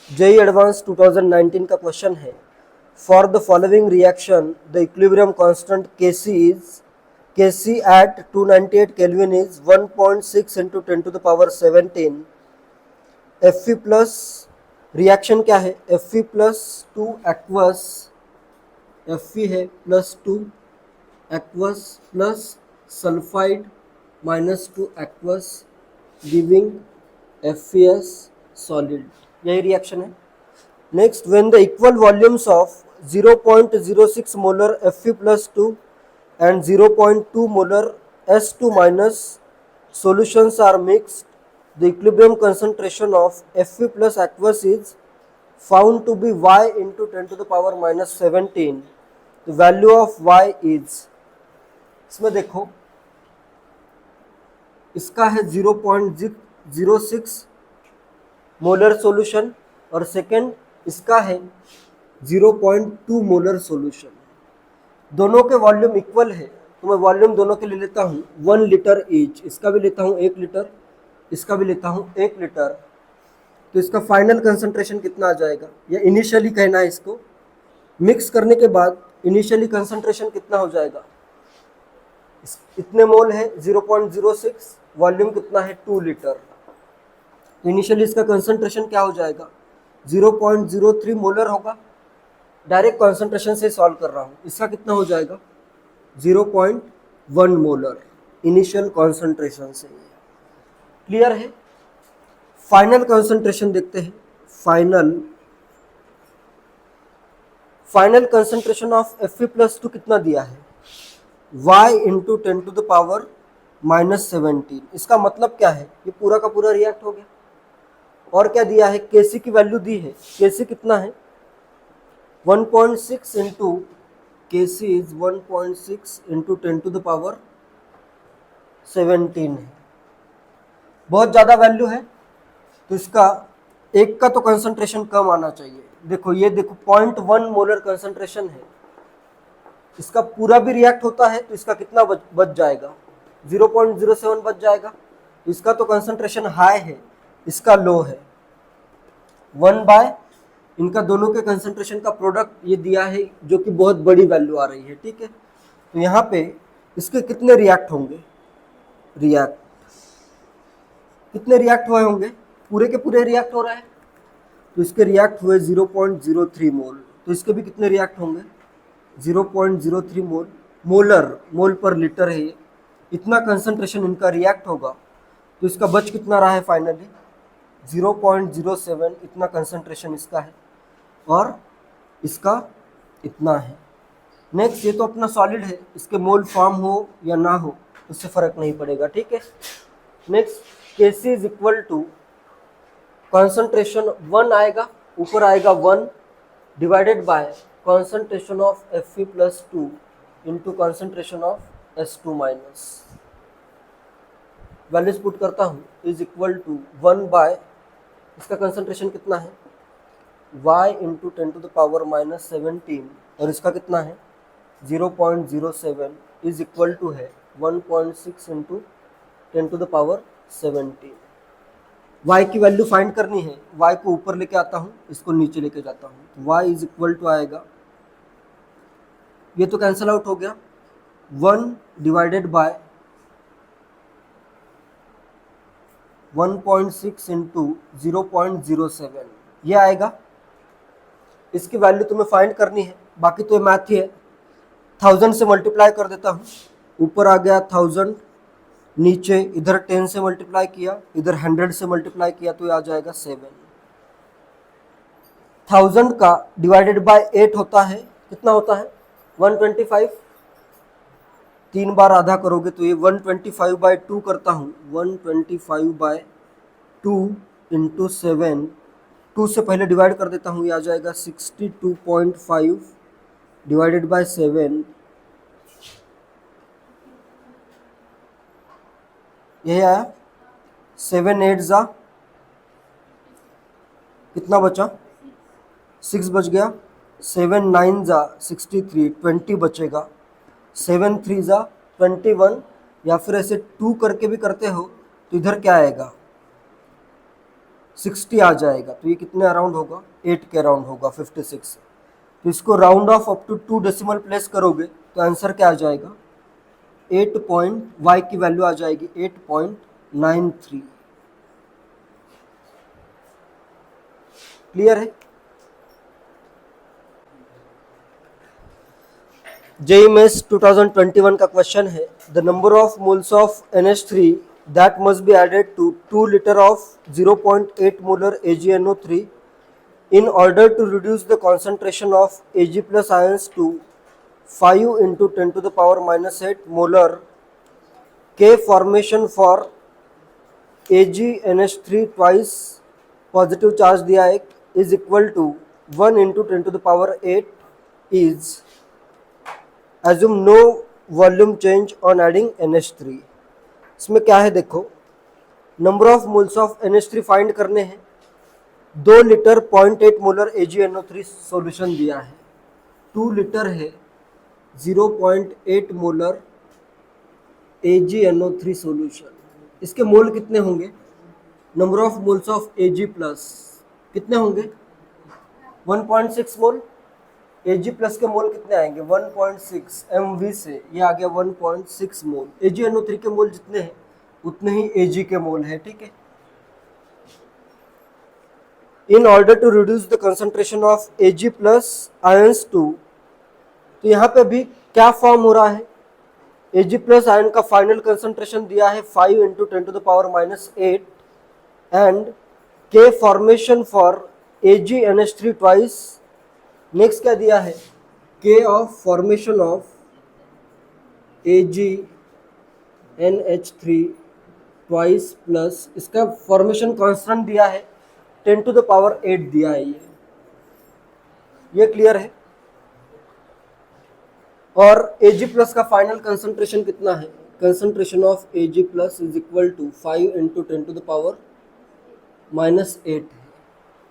JEE advance 2019 का question है। For the following reaction the equilibrium constant Kc at 298 Kelvin is 1.6 into 10 to the power 17 Fe plus reaction क्या है, Fe plus 2 aqueous, Fe है plus 2 aqueous plus sulphide minus 2 aqueous giving FeS solid, यही reaction है। Next, when the equal volumes of 0.06 molar Fe plus 2 and 0.2 molar S2 minus solutions are mixed, the equilibrium concentration of Fe plus aqueous is found to be Y into 10 to the power minus 17. The value of Y is, इसमें देखो इसका है 0.06 molar solution और second इसका है 0.2 molar solution. दोनों के volume equal है तो मैं वॉल्यूम दोनों के ले लेता हूँ 1 लीटर ईच, इसका भी लेता हूँ 1 लीटर, इसका भी लेता हूँ 1 लीटर। तो इसका फाइनल कंसंट्रेशन कितना आ जाएगा, या इनिशियली कहना है इसको, मिक्स करने के बाद इनिशियली कंसंट्रेशन कितना हो जाएगा, इतने मोल है 0.06, वॉल्यूम कितना है 2 लीटर। तो इनिशियली इसका कंसंट्रेशन क्या हो जाएगा 0.03 मोलर होगा। डायरेक्ट कॉन्सेंट्रेशन से सॉल्व कर रहा हूँ, इसका कितना हो जाएगा 0.1 मोलर इनिशियल कॉन्सेंट्रेशन से। क्लियर है। फाइनल कॉन्सेंट्रेशन देखते हैं। Final concentration of Fe plus 2 कितना दिया है, Y into 10 to the power minus 17। इसका मतलब क्या है, ये पूरा का पूरा रिएक्ट हो गया। और क्या दिया है, Kc की वैल्यू दी है, Kc कितना है 1.6 into Kc is 1.6 into 10 to the power 17 है। बहुत ज़्यादा वैल्यू है तो इसका एक का तो कंसंट्रेशन कम आना चाहिए। देखो ये देखो 0.1 मोलर कंसंट्रेशन है, इसका पूरा भी रिएक्ट होता है तो इसका कितना बच जाएगा 0.07 बच जाएगा। इसका तो कंसंट्रेशन हाई है, इसका लो है। 1 बाय इनका दोनों के कंसंट्रेशन का प्रोडक्ट ये दिया है जो कि बहुत बड़ी वैल्यू आ रही है। ठीक है, तो यहाँ पे इसके कितने रिएक्ट होंगे, कितने रिएक्ट हुए होंगे, पूरे के पूरे रिएक्ट हो रहा है तो इसके रिएक्ट हुए 0.03 मोल। तो इसके भी कितने रिएक्ट होंगे 0.03 मोल, मोल पर लीटर है ये। इतना कंसंट्रेशन इनका रिएक्ट होगा तो इसका बच कितना रहा है फाइनली 0.07, इतना कंसंट्रेशन इसका है और इसका इतना है। नेक्स्ट, ये तो अपना सॉलिड है, इसके मोल फॉर्म हो या ना हो उससे फर्क नहीं पड़ेगा। ठीक है। Next, Kc is equal to concentration 1 आएगा, ऊपर आएगा 1 divided by concentration of Fe plus 2 into concentration of S2 minus. Values put करता हूँ, इज इक्वल टू 1 बाय इसका कंसंट्रेशन कितना है Y into 10 to the power minus 17 और इसका कितना है 0.07 इज इक्वल टू है 1.6 into 10 to the power 17। Y की वैल्यू फाइंड करनी है, Y को ऊपर लेके आता हूँ, इसको नीचे लेके जाता हूँ, तो Y इज इक्वल टू आएगा, ये तो कैंसिल आउट हो गया, 1 डिवाइडेड बाय 1.6 इंटू 0.07 ये आएगा। इसकी वैल्यू तुम्हें फाइंड करनी है, बाकी तो ये मैथ ही है। 1000 से मल्टीप्लाई कर देता हूँ, ऊपर आ गया 1000, नीचे इधर 10 से मल्टीप्लाई किया, इधर 100 से मल्टीप्लाई किया तो ये आ जाएगा 7। 1000 का डिवाइडेड बाय 8 होता है, कितना होता है 125। 3 बार आधा करोगे तो ये 125 बाय 2 करता हूँ, 125 बाय 2 इंटू 7, 2 से पहले डिवाइड कर देता हूँ, ये आ जाएगा 62.5 डिवाइडेड बाय 7, यही आया। 7 8 जा कितना बचा 6 बच गया, 7 9 जा 63, 20 बचेगा, 7 3 जा 21, या फिर ऐसे 2 करके भी करते हो तो इधर क्या आएगा 60 आ जाएगा, तो ये कितने अराउंड होगा, 8 के अराउंड होगा 56। तो इसको round off up to 2 decimal place करोगे तो आंसर क्या आ जाएगा, 8 पॉइंट y की वैल्यू आ जाएगी 8.93। क्लियर है। जेई मेंस 2021 का क्वेश्चन है, the number of moles of NH3 that must be added to 2 litre of 0.8 molar AgNO3 in order to reduce the concentration of Ag plus ions to 5 into 10 to the power minus 8 molar K formation for AgNH3 twice positive charge दिया है is equal to 1 into 10 to the power 8 is assume no volume change on adding NH3। इसमें क्या है देखो, number of moles of NH3 find करने हैं, 2 litre 0.8 molar AgNO3 solution दिया है, 2 लीटर है 0.8 मोलर AgNO3 सॉल्यूशन। इसके मोल कितने होंगे, number of moles of Ag plus कितने होंगे 1.6 मोल, Ag प्लस के मोल कितने आएंगे 1.6 MV से ये आ गया 1.6 मोल। AgNO3 के मोल जितने हैं उतने ही Ag के मोल है, ठीक है। In order to reduce the concentration of Ag plus ions to, तो यहाँ पे भी क्या फॉर्म हो रहा है, Ag प्लस आयन का फाइनल कंसंट्रेशन दिया है 5 into 10 to the power minus 8 and K formation for AgNH3 twice. Next क्या दिया है, K of formation of AgNH3 twice plus इसका फॉर्मेशन कांस्टेंट दिया है 10 टू द पावर 8 दिया है ये क्लियर है। और Ag प्लस का फाइनल कंसंट्रेशन कितना है, concentration of Ag plus is equal to 5 into 10 to the power minus 8 है।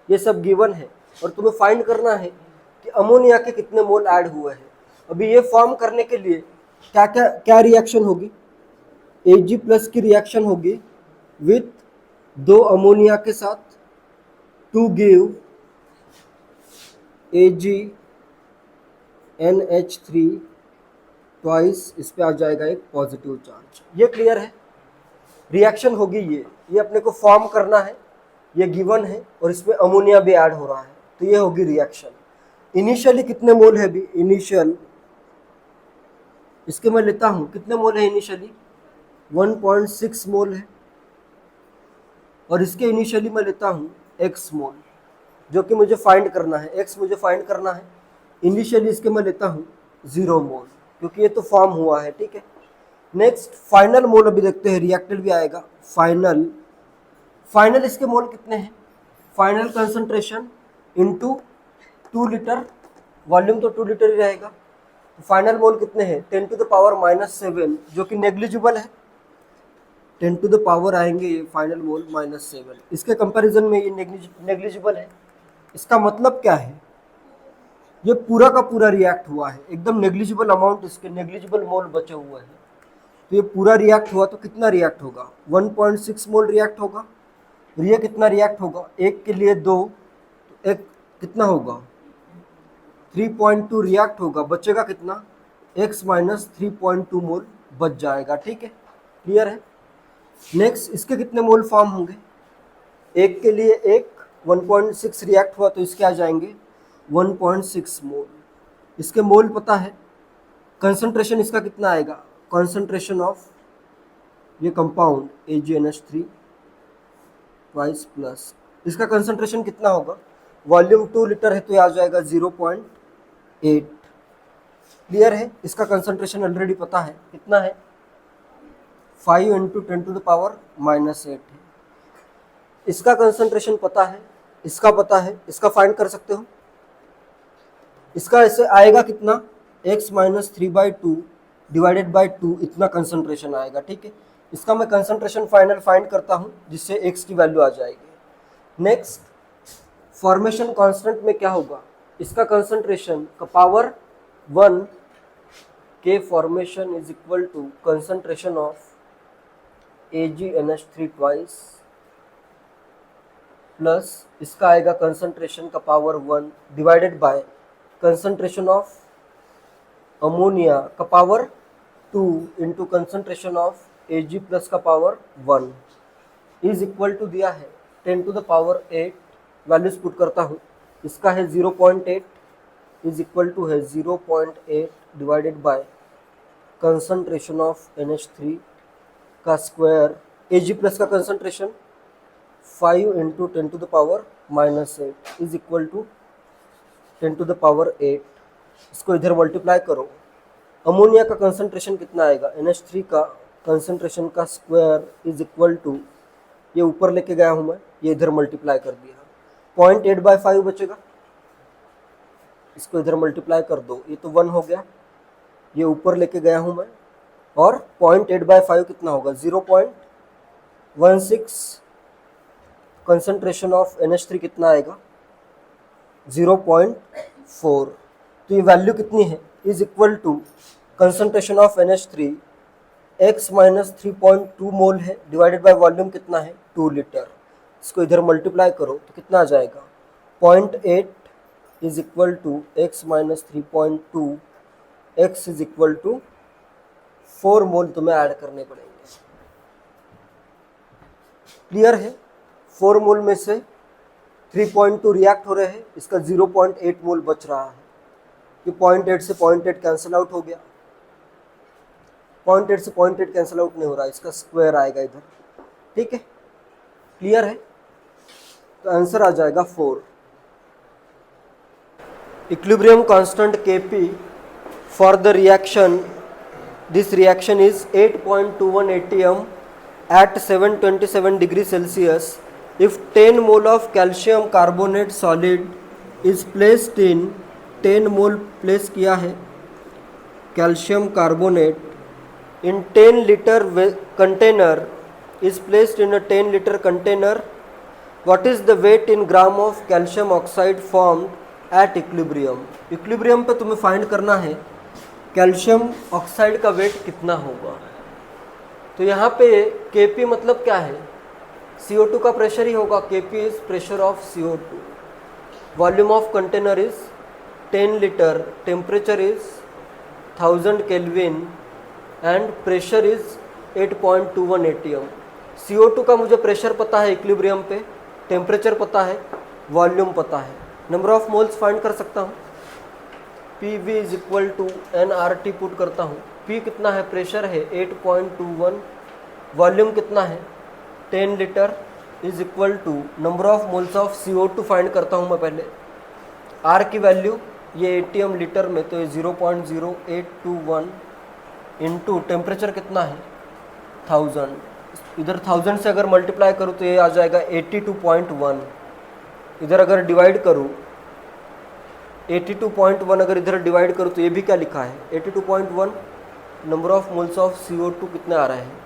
ये सब गिवन है और तुम्हें फाइंड करना है कि अमोनिया के कितने मोल ऐड हुए हैं। अभी ये फॉर्म करने के लिए क्या क्या क्या रिएक्शन होगी, Ag प्लस की रिएक्शन होगी विथ 2 अमोनिया के साथ टू गिव AgNH3 ट्वाइस, इस पे आ जाएगा एक पॉजिटिव चार्ज। ये क्लियर है, रिएक्शन होगी ये अपने को फॉर्म करना है, ये गिवन है और इसमें अमोनिया भी ऐड हो रहा है, तो ये होगी रिएक्शन। इनिशियली कितने मोल है, भी इनिशियल इसके मैं लेता हूं कितने मोल है, इनिशियली 1.6 मोल है और इसके इनिशियली मैं लेता हूं x मोल, जो कि मुझे फाइंड करना है, x मुझे फाइंड करना है। इनिशियली इसके मैं लेता हूं 0 मोल क्योंकि ये तो फॉर्म हुआ है, ठीक है। नेक्स्ट फाइनल मोल अभी देखते हैं, रिएक्टेड भी आएगा। फाइनल इसके मोल कितने हैं, final concentration into 2 litre, volume तो 2 लीटर ही रहेगा, तो फाइनल मोल कितने हैं 10 टू द पावर माइनस 7 जो कि नेग्लिजिबल है, 10 टू द पावर आएंगे ये फाइनल मोल माइनस 7, इसके कंपैरिजन में ये नेग्लिजिबल है। इसका मतलब क्या है, ये पूरा का पूरा रिएक्ट हुआ है, एकदम नेग्लिजिबल अमाउंट इसके नेग्लिजिबल मोल बचे हुए हैं, तो ये पूरा रिएक्ट हुआ तो कितना रिएक्ट होगा 1.6 मोल रिएक्ट होगा। ये कितना रिएक्ट होगा, एक के लिए 2 तो एक कितना होगा 3.2 रिएक्ट होगा, बचेगा कितना x माइनस 3.2 मोल बच जाएगा, ठीक है। क्लियर है। नेक्स्ट इसके कितने मोल फॉर्म होंगे, एक के लिए एक 1.6 रिएक्ट हुआ तो इसके आ जाएंगे 1.6 मोल। इसके मोल पता है, कंसंट्रेशन इसका कितना आएगा, कंसंट्रेशन ऑफ ये कंपाउंड AgNH3 ट्वाइस प्लस इसका कंसंट्रेशन कितना होगा, वॉल्यूम 2 लीटर है तो ये आ जाएगा 0.8। क्लियर है। इसका कंसंट्रेशन ऑलरेडी पता है कितना है 5 into 10 to the power minus 8 है। इसका कंसंट्रेशन पता है, इसका पता है, इसका फाइंड कर सकते हो। इसका ऐसे आएगा कितना x माइनस 3/2 डिवाइडेड बाई 2 इतना कंसंट्रेशन आएगा, ठीक है। इसका मैं कंसंट्रेशन फाइनल फाइंड करता हूँ जिससे x की वैल्यू आ जाएगी। नेक्स्ट फॉर्मेशन कांस्टेंट में क्या होगा, इसका कंसंट्रेशन का power 1 K formation is equal to concentration of AgNH3 twice plus इसका आएगा कंसंट्रेशन का power 1 divided by concentration of ammonia का power 2 into concentration of Ag plus का पावर 1 इज इक्वल टू दिया है 10 to the power 8, values put करता हूँ। इसका है 0.8 इज इक्वल टू है 0.8 divided by concentration of NH3 का स्क्वायर, Ag प्लस का concentration 5 into 10 to the power -8 is equal to 10 to the power 8। इसको इधर मल्टीप्लाई करो। अमोनिया का कंसंट्रेशन कितना आएगा, NH3 का कंसंट्रेशन का स्क्वायर इज इक्वल टू, ये ऊपर लेके गया हूँ मैं, ये इधर मल्टीप्लाई कर दिया, 0.8/5 बचेगा। इसको इधर मल्टीप्लाई कर दो, ये तो 1 हो गया, ये ऊपर लेके गया हूँ मैं, और 0.8/5 कितना होगा 0.16। कंसंट्रेशन ऑफ NH3 कितना आएगा 0.4। तो ये वैल्यू कितनी है is equal to concentration of NH3 x minus 3.2 mole है डिवाइडेड बाय वॉल्यूम कितना है 2 लीटर। इसको इधर मल्टीप्लाई करो तो कितना आ जाएगा 0.8 is equal to x minus 3.2, x is equal to 4 mole तुम्हें ऐड करने पड़ेंगे। क्लियर है, 4 मोल में से 3.2 रिएक्ट हो रहे हैं, इसका 0.8 मोल बच रहा है। ये 0.8 से 0.8 कैंसिल आउट हो गया, 0.8 से 0.8 कैंसिल आउट नहीं हो रहा, इसका स्क्वायर आएगा इधर। ठीक है, क्लियर है, तो आंसर आ जाएगा 4। Equilibrium constant Kp for the reaction, this reaction is 8.21 atm at 727 degree Celsius if 10 mole of calcium carbonate solid is placed in 10 mole place किया है calcium carbonate in 10 litre container is placed in a 10 liter container, what is the weight in gram of calcium oxide formed at equilibrium। Equilibrium पे तुम्हें find करना है calcium oxide का wait कितना होगा। तो यहाँ पे Kp मतलब क्या है, CO2 का प्रेशर ही होगा, Kp is pressure of CO2, volume of container is 10 litre, temperature is 1000 kelvin and pressure is 8.21 atm। CO2 का मुझे प्रेशर पता है इक्विलिब्रियम पे, टेम्परेचर पता है, वॉल्यूम पता है, नंबर ऑफ मोल्स फाइंड कर सकता हूँ। PV is equal to nRT put करता हूँ। P कितना है, प्रेशर है 8.21, वॉल्यूम कितना है 10 litre, is equal to number of moles of CO2 find करता हूँ मैं पहले। R की वैल्यू ये atm लीटर में, तो ये 0.0821 इंटू टेम्परेचर कितना है 1000, इधर 1000 से अगर मल्टीप्लाई करूँ तो ये आ जाएगा 82.1। इधर अगर डिवाइड करूँ 82.1 अगर इधर डिवाइड करूँ तो ये भी क्या लिखा है 82.1। Number of moles of CO2 कितने आ रहे हैं,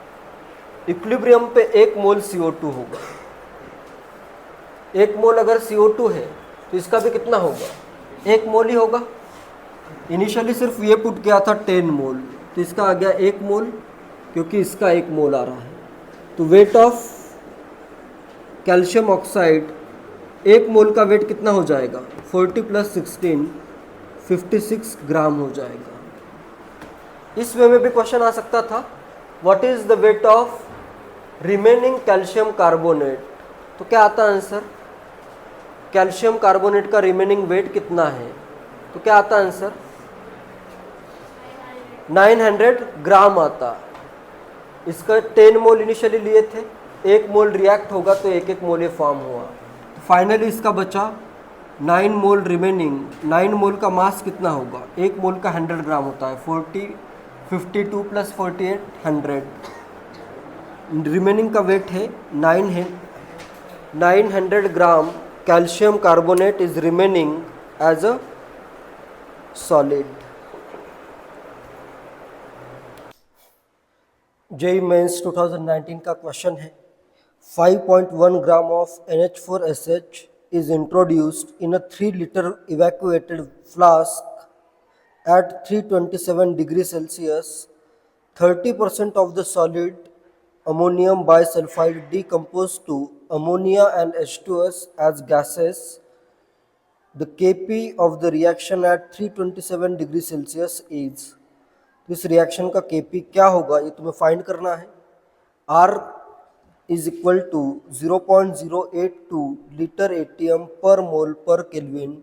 इक्विलिब्रियम पे 1 मोल CO2 होगा। 1 मोल अगर CO2 है तो इसका भी कितना होगा 1 मोल ही होगा। इनिशियली सिर्फ ये पुट किया था 10 मोल, तो इसका आ गया 1 मोल, क्योंकि इसका 1 मोल आ रहा है। तो वेट ऑफ कैल्शियम ऑक्साइड, 1 मोल का वेट कितना हो जाएगा 40 + 16 56 ग्राम हो जाएगा। इस वे में भी क्वेश्चन आ सकता था, what is the weight of remaining calcium carbonate. तो क्या आता आंसर, कैल्शियम कार्बोनेट का रिमेनिंग वेट कितना है, तो क्या आता आंसर 900 ग्राम आता। इसका 10 मोल इनिशियली लिए थे, 1 मोल रिएक्ट होगा तो 1 मोल ये फॉर्म हुआ। तो फाइनली इसका बचा 9 मोल रिमेनिंग। 9 मोल का मास कितना होगा, 1 मोल का 100 ग्राम होता है, 52 + 48 100। रिमेनिंग का वेट है 900 gram calcium carbonate is remaining as a solid. JEE Mains 2019 का क्वेश्चन है, 5.1 gram of NH4SH is introduced in a 3 liter evacuated flask at 327 degrees Celsius. 30% of the solid ammonium bisulfide decompose to ammonia and H2S as gases, the Kp of the reaction at 327 degree Celsius is. तो इस reaction का Kp क्या होगा ये तुम्हें find करना है। R is equal to 0.082 liter ATM per mole per Kelvin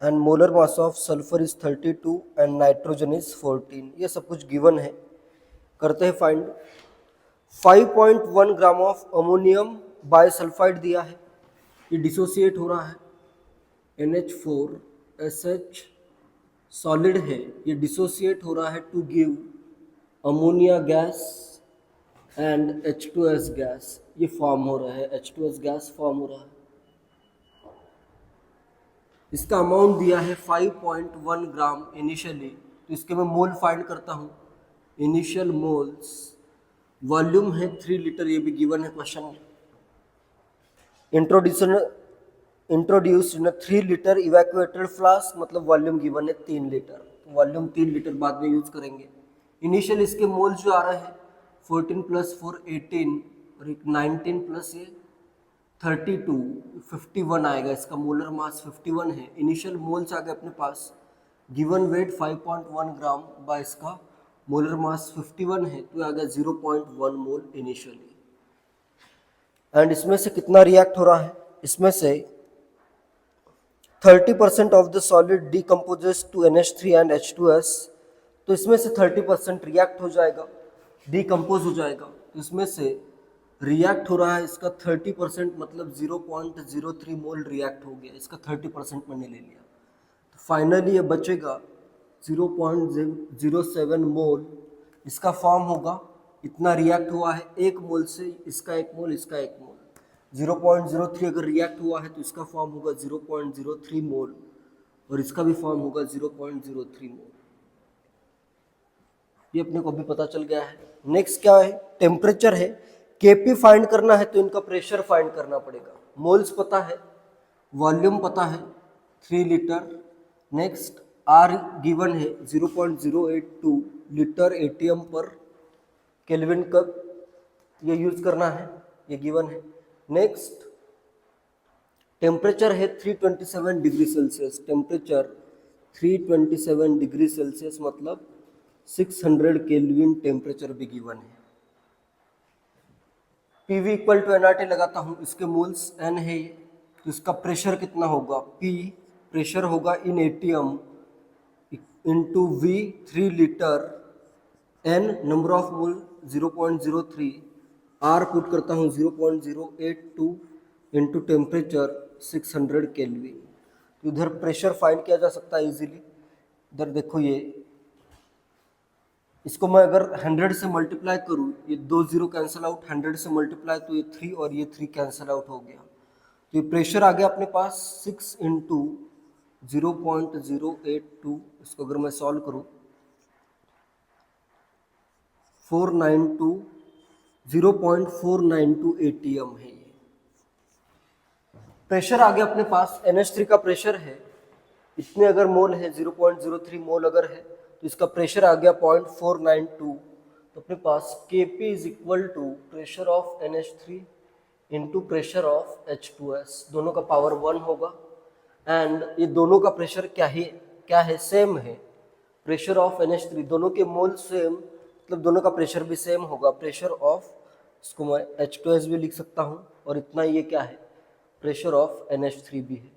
and molar mass of sulfur is 32 and nitrogen is 14। ये सब कुछ गिवन है, करते हैं find. 5.1 gram of ammonium bisulphide दिया है, ये डिसोसिएट हो रहा है, NH4SH सॉलिड है, ये डिसोसिएट हो रहा है to give ammonia gas and H2S gas, ये फॉर्म हो रहा है, H2S गैस फॉर्म हो रहा है। इसका अमाउंट दिया है 5.1 ग्राम इनिशियली, तो इसके मैं मोल फाइंड करता हूँ। इनिशियल मोल्स, वॉल्यूम है 3 लीटर, ये भी गिवन है क्वेश्चन में। Introduced in 3 litre evacuated flask, मतलब वॉल्यूम गिवन है 3 लीटर, वॉल्यूम 3 लीटर बाद में यूज करेंगे। इनिशियल इसके मोल जो आ रहे हैं 14 + 4 18 और एक 19 + ये 32 51 आएगा, इसका मोलर मास 51 है। इनिशियल मोल्स आ गए अपने पास, गिवन वेट 5.1 ग्राम बाय इसका मोलर मास 51 है, तो आ गया 0.1 मोल इनिशियली। एंड इसमें से कितना रिएक्ट हो रहा है, इसमें से 30% of the solid decomposes to NH3 and H2S, तो इसमें से 30% रिएक्ट हो जाएगा, डिकम्पोज हो जाएगा। तो इसमें से रिएक्ट हो रहा है इसका 30%, मतलब 0.03 मोल रिएक्ट हो गया, इसका 30% मैंने ले लिया। तो फाइनली ये बचेगा 0.07 मोल, इसका फॉर्म होगा। इतना रिएक्ट हुआ है एक मोल से, इसका एक मोल, इसका एक मोल, 0.03 अगर रिएक्ट हुआ है तो इसका फॉर्म होगा 0.03 मोल और इसका भी फॉर्म होगा 0.03 मोल। ये अपने को भी पता चल गया है। नेक्स्ट क्या है, टेम्परेचर है। Kp फाइंड करना है तो इनका प्रेशर फाइंड करना पड़ेगा। मोल्स पता है, वॉल्यूम पता है 3 लीटर। नेक्स्ट R गिवन है 0.082 लीटर ATM पर केल्विन कप, ये यूज करना है, ये गिवन है। नेक्स्ट टेम्परेचर है 327 degree Celsius, temperature 327 degree Celsius मतलब 600 केल्विन टेम्परेचर भी गिवन है। PV = nRT लगाता हूँ, इसके मोल्स N है, तो इसका प्रेशर कितना होगा, P प्रेशर होगा इन ATM into V 3 litre, N number of mole 0.03, R put करता हूँ 0.082 इंटू टेम्परेचर 600 केल्विन। इधर प्रेशर फाइंड किया जा सकता है इजीली। इधर देखो, ये इसको मैं अगर 100 से मल्टीप्लाई करूँ, ये 2 0 कैंसिल आउट, 100 से मल्टीप्लाई तो ये 3 और ये 3 कैंसिल आउट हो गया। तो ये प्रेशर आ गया अपने पास 6 इंटू 0.082, इसको अगर मैं सॉल्व करूँ 0.492 ATM है। ये प्रेशर आ गया अपने पास, NH3 का प्रेशर है, इतने अगर मोल है 0.03 मोल अगर है तो इसका प्रेशर आ गया 0.492। तो अपने पास Kp = pressure of NH3 into pressure of H2S, दोनों का पावर 1 होगा। एंड ये दोनों का प्रेशर क्या है, सेम है। प्रेशर ऑफ NH3, दोनों के मोल सेम, मतलब दोनों का प्रेशर भी सेम होगा। प्रेशर ऑफ, इसको मैं H2S भी लिख सकता हूँ, और इतना ये क्या है, प्रेशर ऑफ NH3 भी है।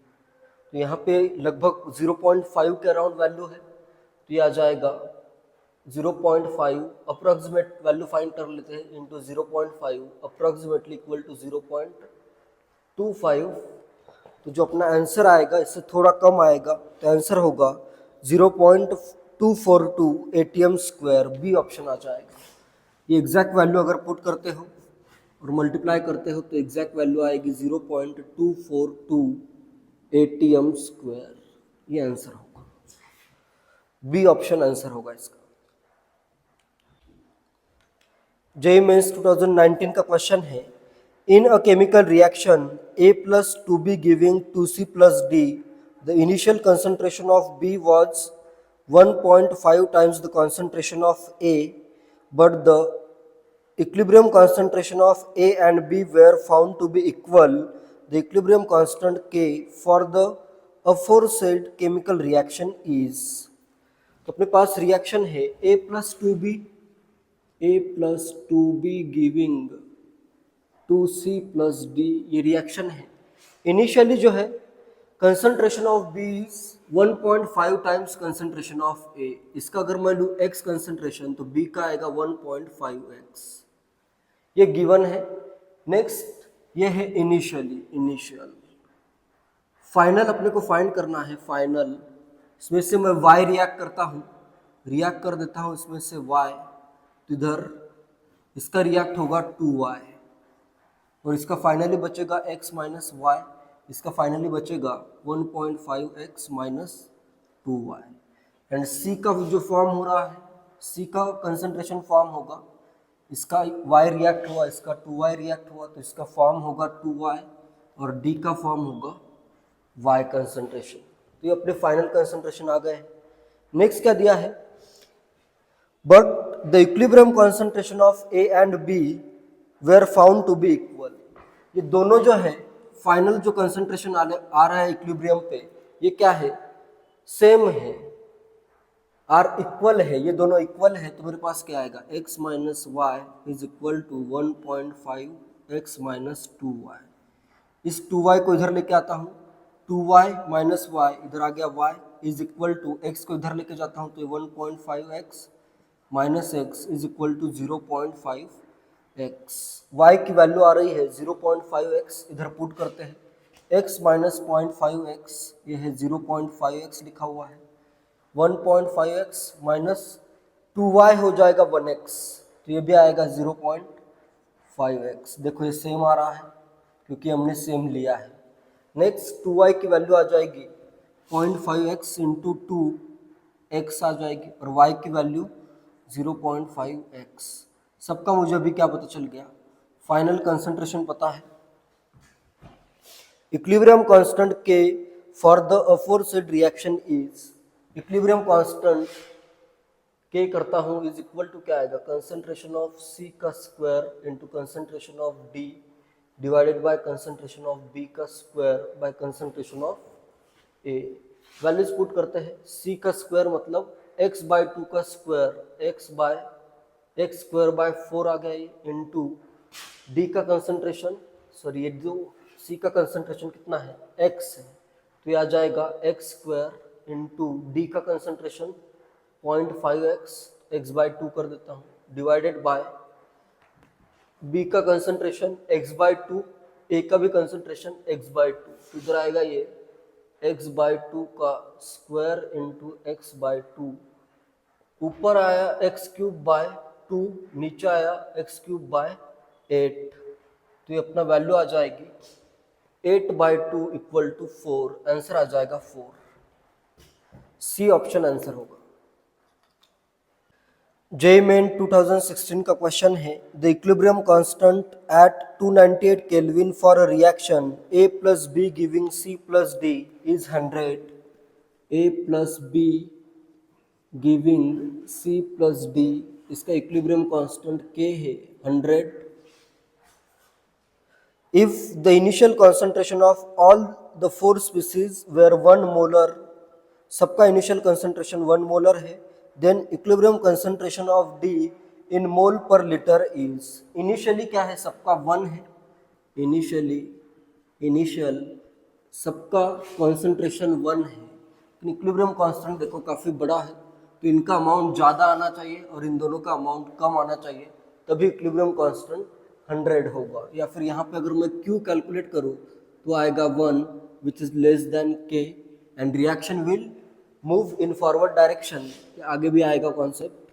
तो यहाँ पे लगभग 0.5 के अराउंड वैल्यू है, तो ये आ जाएगा 0.5, अप्रॉक्सीमेट वैल्यू फाइंड कर लेते हैं, इंटू 0.5 अप्रॉक्सीमेटली इक्वल टू 0.25। तो जो अपना आंसर आएगा इससे थोड़ा कम आएगा, तो आंसर होगा 0.242 ATM², बी ऑप्शन आ जाएगा। ये एग्जैक्ट वैल्यू अगर पुट करते हो और मल्टीप्लाई करते हो तो एग्जैक्ट वैल्यू आएगी 0.242 ATM², ये आंसर होगा, बी ऑप्शन आंसर होगा इसका। जेईई मेंस 2019 का क्वेश्चन है, in a chemical reaction A + 2B giving 2C + D, the initial concentration of B was 1.5 times the concentration of A, but the equilibrium concentration of A and B were found to be equal, the equilibrium constant K for the aforesaid chemical reaction is. तो अपने पास reaction है A+2B giving 2C+D, ये reaction है। Initially जो है concentration of B is 1.5 times concentration of A। इसका अगर मैं लूँ X कंसंट्रेशन तो B का आएगा 1.5x, ये गिवन है। नेक्स्ट ये है इनिशियल। फाइनल अपने को फाइंड करना है। फाइनल इसमें से मैं y रिएक्ट करता हूँ, रिएक्ट कर देता हूँ इसमें से y, तो इधर इसका रिएक्ट होगा 2y और इसका फाइनली बचेगा x माइनस वाई, इसका फाइनली बचेगा 1.5x minus 2y। And C का जो फॉर्म हो रहा है, C का कंसंट्रेशन फॉर्म होगा, इसका y रिएक्ट हुआ, इसका 2y रिएक्ट हुआ, तो इसका फॉर्म होगा 2y और D का फॉर्म होगा y कंसंट्रेशन। तो ये अपने फाइनल कंसंट्रेशन आ गए। नेक्स्ट क्या दिया है, but the equilibrium concentration of A and B were found to be equal. ये दोनों जो है फाइनल जो कंसंट्रेशन आ रहा है इक्विलिब्रियम पे, ये क्या है, सेम है, आर इक्वल है, ये दोनों इक्वल है। तो मेरे पास क्या आएगा, x minus y is equal to 1.5x minus 2y। इस 2y को इधर लेके आता हूँ, 2y माइनस वाई इधर आ गया, y is equal to x को इधर लेके जाता हूँ तो 1.5x minus x is equal to 0.5x। y की वैल्यू आ रही है 0.5x, इधर पुट करते हैं, x माइनस 0.5x, ये है 0.5x लिखा हुआ है, 1.5x माइनस 2y हो जाएगा 1x, तो ये भी आएगा 0.5x। देखो ये सेम आ रहा है क्योंकि हमने सेम लिया है। नेक्स्ट 2y की वैल्यू आ जाएगी 0.5x इंटू 2x आ जाएगी और y की वैल्यू 0.5x। सबका मुझे अभी क्या पता चल गया, फाइनल कंसंट्रेशन पता है। Equilibrium constant K for the aforesaid reaction is, equilibrium constant K करता हूँ इज इक्वल टू क्या आएगा, कंसंट्रेशन ऑफ C का square into concentration of D divided by concentration of B का square by concentration of A। Values put करते हैं, C का square मतलब x बाय 2 का स्क्वायर, x स्क्वायर बाय 4 आ गया इंटू D का कंसंट्रेशन, सॉरी ये जो C का कंसंट्रेशन कितना है, x है, तो ये आ जाएगा x स्क्वायर इंटू D का कंसंट्रेशन 0.5x, x बाय 2 कर देता हूँ, डिवाइडेड बाय B का कंसंट्रेशन x बाय 2, A का भी कंसंट्रेशन x बाय 2, तो इधर आएगा ये x बाय 2 का स्क्वायर इंटू x बाय 2, ऊपर आया x क्यूब बाय 2, नीचे आया x क्यूब बाय 8, तो ये अपना वैल्यू आ जाएगी 8 बाय 2 इक्वल टू 4, आंसर आ जाएगा 4। सी ऑप्शन आंसर होगा। जेईई मेन 2016 का क्वेश्चन है, the equilibrium constant eight 298 kelvin for a reaction A plus be giving C plus D is 100, A plus be giving C plus D, इसका equilibrium constant K है 100। If the initial concentration of all the 4 species were 1 molar, सबका initial concentration 1 molar है, then equilibrium concentration of D in mole per litre is, initially क्या है, सबका 1 है, initial सबका concentration 1 है, इक्विलिब्रियम कांस्टेंट देखो काफ़ी बड़ा है, तो इनका अमाउंट ज़्यादा आना चाहिए और इन दोनों का अमाउंट कम आना चाहिए, तभी इक्विलिब्रियम कांस्टेंट 100 होगा। या फिर यहाँ पे अगर मैं Q कैलकुलेट करूँ तो आएगा 1 which is less than K and reaction will move in forward direction, आगे भी आएगा कॉन्सेप्ट।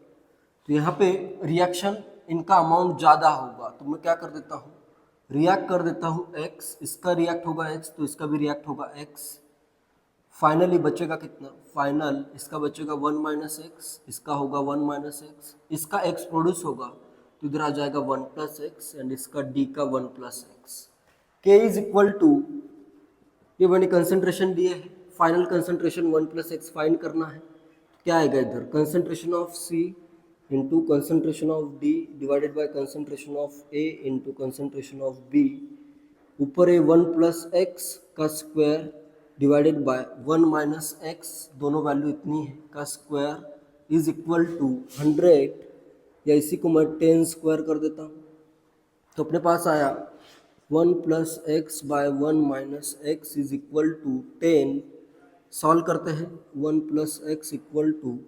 तो यहाँ पे रिएक्शन इनका अमाउंट ज़्यादा होगा, तो मैं क्या कर देता हूँ, रिएक्ट कर देता हूँ x, इसका रिएक्ट होगा x तो इसका भी रिएक्ट होगा x, फाइनली बचेगा कितना, फाइनल इसका बचेगा 1 माइनस एक्स, इसका होगा 1 माइनस एक्स, इसका x प्रोड्यूस होगा तो इधर आ जाएगा 1 प्लस एक्स एंड इसका d का 1 plus x. K is equal to, ये मैंने कंसंट्रेशन दिए है, final concentration 1 plus x find करना है, क्या आएगा इधर, concentration of C into concentration of D divided by concentration of A into concentration of B, ऊपर है 1 + x का स्क्वायर डिवाइडेड बाय 1 - x, दोनों वैल्यू इतनी है का स्क्वायर इज इक्वल टू 100, या इसी को मैं 10 स्क्वायर कर देता हूँ। तो अपने पास आया 1 + x/1 - x is equal to 10। Solve करते हैं। 1 + x equal to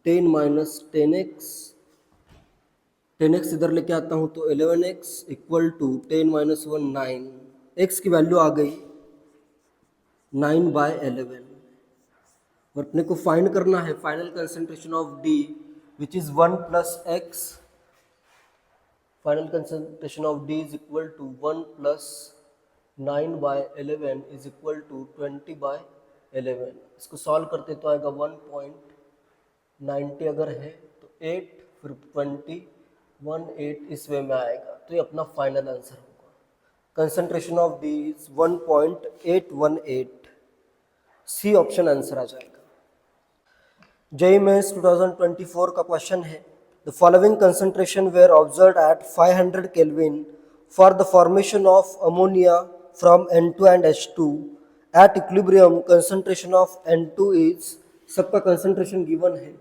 10 - 10x, 10x इधर लेके आता हूँ तो 11x इक्वल टू 10 - 1 9, x की वैल्यू आ गई 9/11। और अपने को फाइंड करना है final concentration of D which is 1 + x। Final concentration of D is equal to 1 + 9/11 is equal to 20/11। इसको सॉल्व करते तो आएगा 1.90, अगर है तो 8 फिर 20 18, इस वे में आएगा। तो ये अपना फाइनल आंसर होगा। Concentration of D is 1.818, C option answer आ जाएगा। जेईई मेंस 2024 का क्वेश्चन है, the following concentration were observed at 500 kelvin for the formation of ammonia from N2 and H2 at equilibrium concentration of N2 is, सबका concentration given है,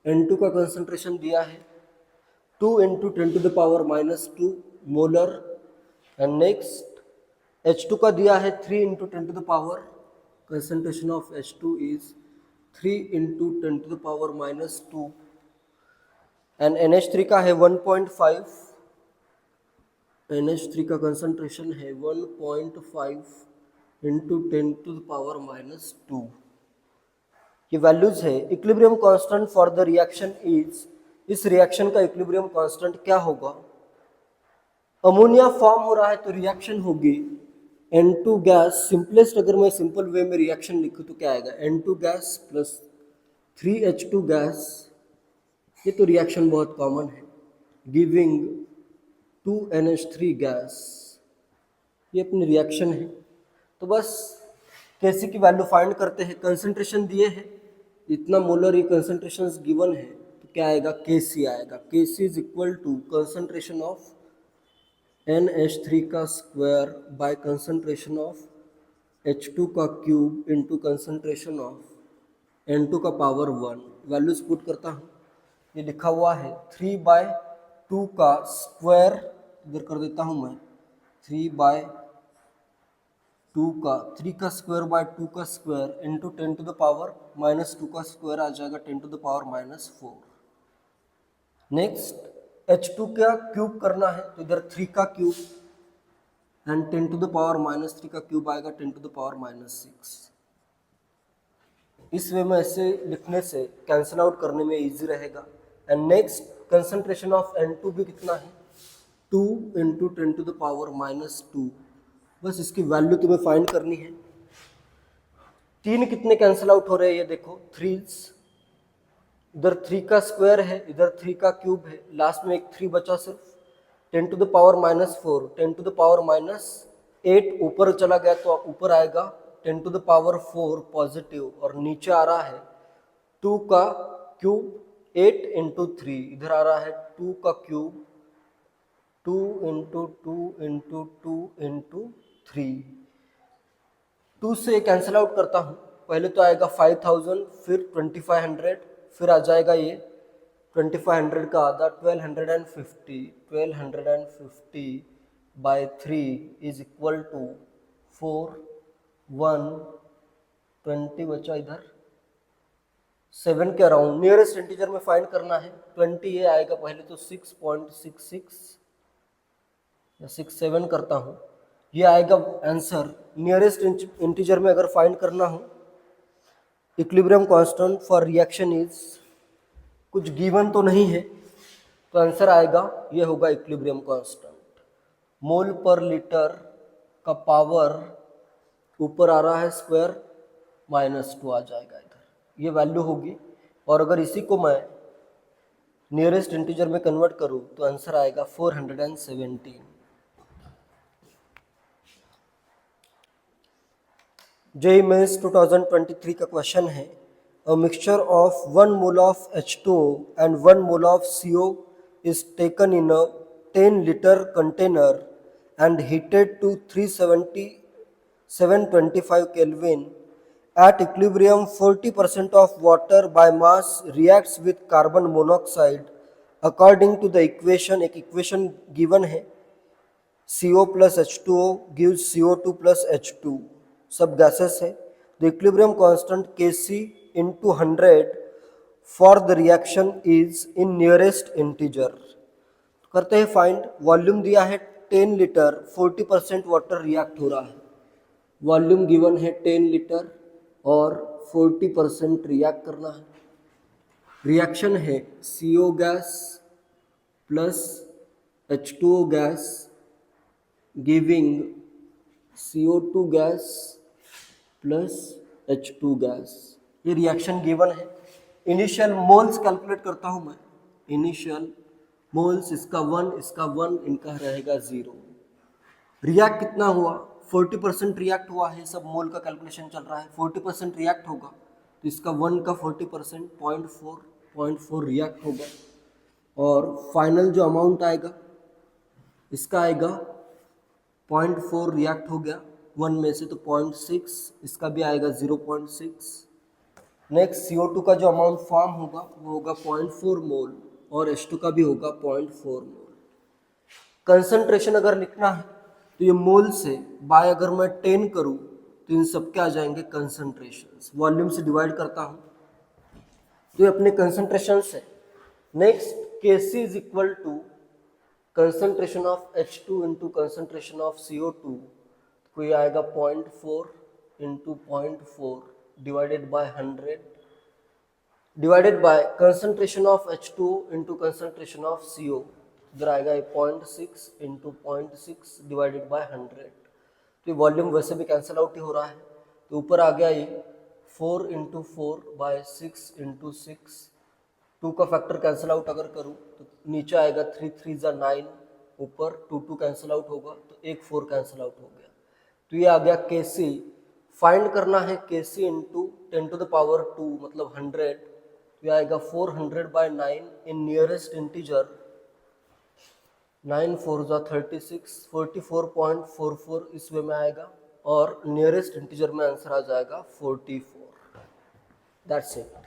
N2 का concentration दिया है 2 × 10⁻² molar, and next H2 का दिया है 3 × 10⁻, concentration of H2 is 3 × 10⁻², and NH3 का है 1.5, NH3 का कंसंट्रेशन है 1.5 × 10⁻²। ये वैल्यूज है। Equilibrium constant for the reaction is, इस रिएक्शन का इक्विलिब्रियम कांस्टेंट क्या होगा? अमोनिया फॉर्म हो रहा है तो रिएक्शन होगी N2 गैस, सिंपलेस्ट अगर मैं सिंपल वे में रिएक्शन लिखूं तो क्या आएगा? N2 gas plus 3H2 gas, ये तो रिएक्शन बहुत कॉमन है, गिविंग 2NH3 गैस, ये अपनी रिएक्शन है। तो बस Kc की वैल्यू फाइंड करते हैं। कंसंट्रेशन दिए हैं, इतना मोलर ये कंसंट्रेशन गिवन है, तो क्या आएगा? Kc आएगा। Kc is equal to concentration of NH3 का square by concentration of H2 का cube into concentration of N2 का पावर 1। वैल्यूज पुट करता हूँ, ये लिखा हुआ है 3/2 का स्क्वायर, इधर कर देता हूँ मैं 3/2 का, 3 का स्क्वायर बाय 2 का स्क्वायर इंटू 10⁻² का स्क्वायर आ जाएगा 10⁻⁴। नेक्स्ट H2 का क्यूब करना है तो इधर 3 का क्यूब एंड 10⁻³ का क्यूब आएगा 10⁻�6। इस वे में ऐसे लिखने से कैंसिल आउट करने में इजी रहेगा। And next concentration of N2 भी कितना है? 2 × 10⁻²। बस इसकी वैल्यू तुम्हें फाइंड करनी है। 3 कितने कैंसिल आउट हो रहे हैं ये देखो, 3's, इधर 3 का स्क्वायर है, इधर 3 का क्यूब है, लास्ट में एक 3 बचा सिर्फ, 10⁻⁴, 10⁻8 ऊपर चला गया तो ऊपर आएगा 10⁻⁴ पॉजिटिव, और नीचे आ रहा है 2 का क्यूब 8 × 3, इधर आ रहा है 2 का क्यूब 2 × 2 × 2 × 3। 2 से कैंसिल आउट करता हूँ, पहले तो आएगा 5000, फिर 2500, फिर आ जाएगा ये 2500 का आधा 1250, 1250/3 इज इक्वल टू 4 1 20 बचा इधर 7 के अराउंड। नियरेस्ट इंटीजर में फाइंड करना है, 20 ये आएगा, पहले तो 6.66 या 67 करता हूँ, ये आएगा आंसर। नियरेस्ट इंटीजर में अगर फाइंड करना हो equilibrium constant for reaction is, कुछ गिवन तो नहीं है, तो आंसर आएगा ये होगा इक्विलिब्रियम कांस्टेंट। मोल पर लीटर का पावर ऊपर आ रहा है स्क्वायर -2 आ जाएगा इधर, ये वैल्यू होगी। और अगर इसी को मैं नियरेस्ट इंटीजर में कन्वर्ट करूँ तो आंसर आएगा 417। जेईई मेंस 2023 का क्वेश्चन है, a mixture of 1 mole of H2O and 1 mole of CO is taken in a 10-liter container and heated to 725 Kelvin. At equilibrium, 40% of water by mass reacts with carbon monoxide according to the equation. एक equation given है, CO plus H2O gives CO2 plus H2, सब gases है. The equilibrium constant Kc into 100 for the reaction is in nearest integer. करते हैं find. Volume दिया है 10 litre, 40% water react हो रहा है. वॉल्यूम गिवन है 10 लीटर और 40% रिएक्ट करना है. रिएक्शन है CO gas plus H2O gas giving CO2 gas plus H2 gas. ये रिएक्शन गिवन है. इनिशियल मोल्स कैलकुलेट करता हूं मैं. इनिशियल मोल्स, इसका 1, इसका 1, इनका रहेगा 0. रिएक्ट कितना हुआ? 40% रिएक्ट हुआ है. सब मोल का कैलकुलेशन चल रहा है. 40% रिएक्ट होगा तो इसका 1 का 40% 0.4 रिएक्ट होगा. और फाइनल जो अमाउंट आएगा इसका आएगा 0.4 रिएक्ट हो गया 1 में से, तो 0.6, इसका भी आएगा 0.6. नेक्स्ट CO2 का जो अमाउंट फॉर्म होगा वो होगा 0.4 मोल और H2 का भी होगा 0.4 मोल. कंसंट्रेशन अगर लिखना है तो ये मोल से बाय अगर मैं 10 करूं तो इन सब के आ जाएंगे कंसंट्रेशंस. वॉल्यूम से डिवाइड करता हूं तो ये अपने कंसंट्रेशन है. Next Kc is equal to concentration of H2 into concentration of CO2, तो ये आएगा 0.4 into 0.4 divided by 100 divided by concentration of H2 into concentration of CO, इधर आएगा 0.6 इंटू 0.6 डिवाइडेड बाय 100. तो वॉल्यूम वैसे भी कैंसिल आउट ही हो रहा है, तो ऊपर आ गया ये 4 इंटू 4 बाय 6 इंटू 6. 2 का फैक्टर कैंसिल आउट अगर करूँ तो नीचे आएगा 3 3 ज़ा 9, ऊपर 2 2 कैंसिल आउट होगा तो 1 4 कैंसिल आउट हो गया. तो ये आ गया Kc. फाइंड करना है Kc into 10 to the power 2 मतलब 100. तो ये आएगा 400 बाय 9 इन नियरेस्ट इंटीजर. 9 4 ज़ा 36, 44.44 इस वे में आएगा और नियरेस्ट इंटीजर में आंसर आ जाएगा 44. That's it.